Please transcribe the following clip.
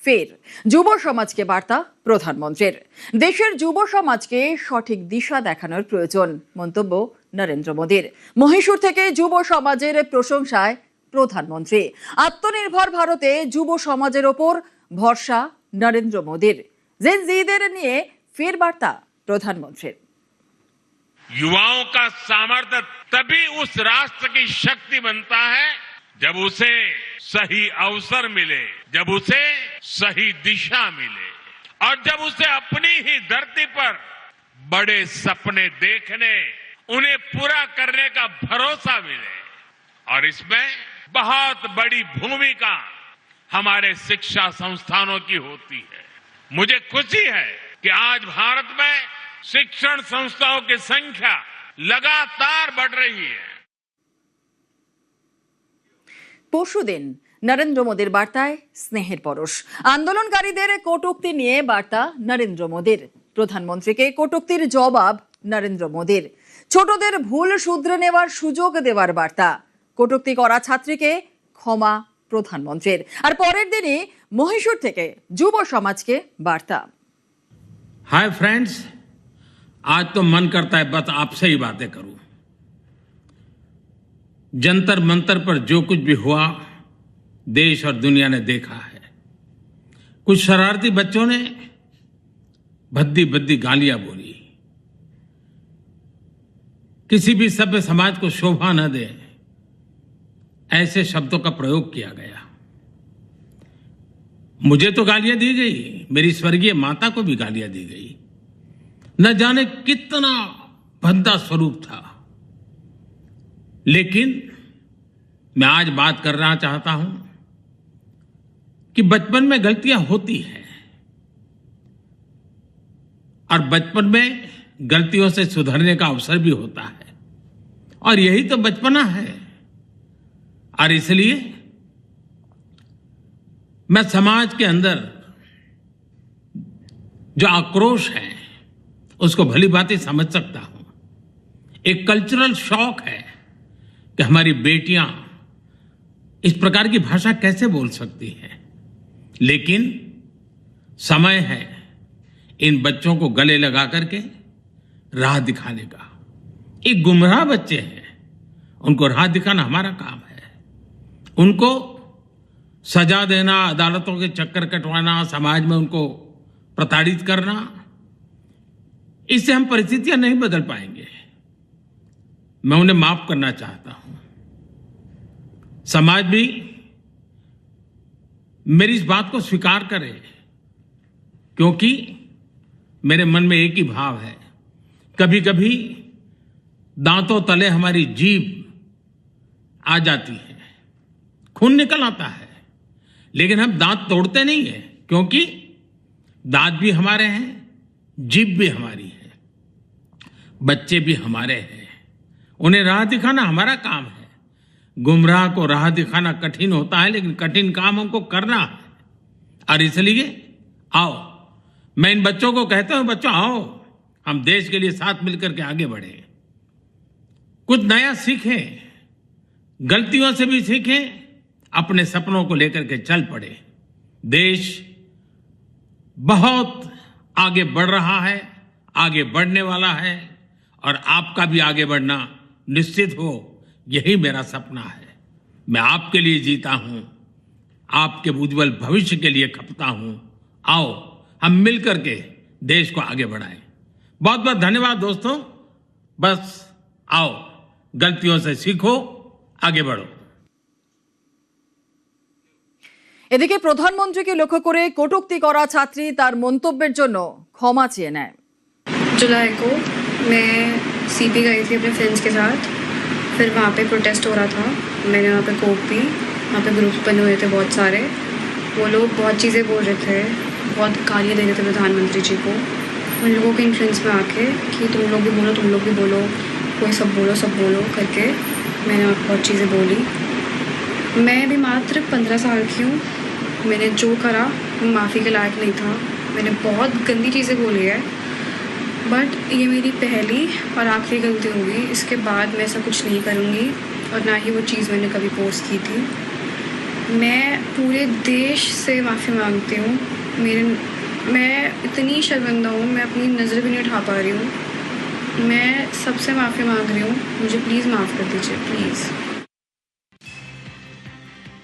ফের যুব সমাজকে বার্তা প্রধানমন্ত্রীর। দেশের যুব সমাজকে সঠিক দিশা দেখানোর প্রয়োজন মন্তব্য নরেন্দ্র মোদীর। মহীশূর থেকে যুব সমাজের প্রশংসায় প্রধানমন্ত্রী। আত্মনির্ভর ভারতে যুব সমাজের ওপর ভরসা নরেন্দ্র মোদীর। জেন জিদের নিয়ে ফের বার্তা প্রধানমন্ত্রীর। युवाओं का सामर्थ्य तभी उस राष्ट्र की शक्ति बनता है जब उसे सही अवसर मिले, जब उसे सही दिशा मिले और जब उसे अपनी ही धरती पर बड़े सपने देखने, उन्हें पूरा करने का भरोसा मिले। और इसमें बहुत बड़ी भूमिका हमारे शिक्षा संस्थानों की होती है। मुझे खुशी है कि आज भारत में शिक्षण संस्थाओं की संख्या लगातार बढ़ रही है। পরশুদিন নরেন্দ্র মোদীর বার্তায় স্নেহের পরশ। আন্দোলনকারীদের কটূক্তি নিয়ে বার্তা নরেন্দ্র মোদীর। প্রধানমন্ত্রীকে কটূক্তির জবাব নরেন্দ্র মোদীর। ছোটদের ভুল শুধরে নেওয়ার সুযোগ দেওয়ার বার্তা। কটূক্তি করা ছাত্রীকে ক্ষমা প্রধানমন্ত্রীর। আর পরের দিনই মহীশূর থেকে যুব সমাজকে বার্তা। हाय फ्रेंड्स, आज तो मन करता है बस आपसे ही बातें करूं। जंतर मंतर पर जो कुछ भी हुआ देश और दुनिया ने देखा है। कुछ शरारती बच्चों ने भद्दी भद्दी गालियां बोली। किसी भी सभ्य समाज को शोभा न दे ऐसे शब्दों का प्रयोग किया गया। मुझे तो गालियां दी गई, मेरी स्वर्गीय माता को भी गालियां दी गई। न जाने कितना भद्दा स्वरूप था। लेकिन मैं आज बात करना चाहता हूं कि बचपन में गलतियां होती हैं और बचपन में गलतियों से सुधरने का अवसर भी होता है और यही तो बचपना है। और इसलिए मैं समाज के अंदर जो आक्रोश है उसको भली भांति समझ सकता हूं। एक कल्चरल शॉक है कि हमारी बेटियां इस प्रकार की भाषा कैसे बोल सकती हैं। लेकिन समय है इन बच्चों को गले लगा करके राह दिखाने का। एक गुमराह बच्चे हैं, उनको राह दिखाना हमारा काम है। उनको सजा देना, अदालतों के चक्कर कटवाना, समाज में उनको प्रताड़ित करना, इससे हम परिस्थितियां नहीं बदल पाएंगे। मैं उन्हें माफ करना चाहता हूं। समाज भी मेरी इस बात को स्वीकार करे, क्योंकि मेरे मन में एक ही भाव है। कभी कभी दांतों तले हमारी जीभ आ जाती है, खून निकल आता है, लेकिन हम दांत तोड़ते नहीं है, क्योंकि दांत भी हमारे हैं, जीभ भी हमारी है, बच्चे भी हमारे हैं। उन्हें राह दिखाना हमारा काम है। गुमराह को राह दिखाना कठिन होता है, लेकिन कठिन काम हमको करना है। और इसलिए आओ, मैं इन बच्चों को कहता हूं, बच्चों आओ, हम देश के लिए साथ मिलकर के आगे बढ़े, कुछ नया सीखें, गलतियों से भी सीखें, अपने सपनों को लेकर के चल पड़े। देश बहुत आगे बढ़ रहा है, आगे बढ़ने वाला है, और आपका भी आगे बढ़ना निश्चित हो, यही मेरा सपना है। मैं आपके लिए जीता हूं, आपके उज्जवल भविष्य के लिए खपता हूं। आओ हम मिलकर के देश को आगे बढ़ाएं। बहुत बहुत धन्यवाद दोस्तों। बस आओ, गलतियों से सीखो, आगे बढ़ो। এদিকে প্রধানমন্ত্রীকে লক্ষ্য করে কটূক্তি করা ছাত্রী তার মন্তব্যের জন্য ক্ষমা চেয়ে নেয়। जुलाई को मैं सीपी गई थी अपने फ्रेंड्स के साथ। फिर वहाँ पे प्रोटेस्ट हो रहा था, मैंने वहाँ पे कोक पी। वहाँ पे ग्रुप्स बने हुए थे बहुत सारे। वो लोग बहुत चीज़ें बोल रहे थे, बहुत गालियाँ दे रहे थे प्रधानमंत्री जी को। उन लोगों के इन्फ्लुएंस में आके कि तुम लोग भी बोलो, तुम लोग भी बोलो, कोई सब बोलो करके मैंने बहुत चीज़ें बोली। मैं भी मात्र 15 साल की हूँ। मैंने जो करा माफ़ी के लायक नहीं था। मैंने बहुत गंदी चीज़ें बोली है, बट ये मेरी पहली और आखिरी गलती होगी। इसके बाद मैं ऐसा कुछ नहीं करूँगी और ना ही वो चीज़ मैंने कभी पोस्ट की थी। मैं पूरे देश से माफ़ी मांगती हूँ। मैं इतनी शर्मिंदा हूँ, मैं अपनी नज़र भी नहीं उठा पा रही हूँ। मैं सबसे माफ़ी मांग रही हूँ, मुझे प्लीज़ माफ़ कर दीजिए, प्लीज़।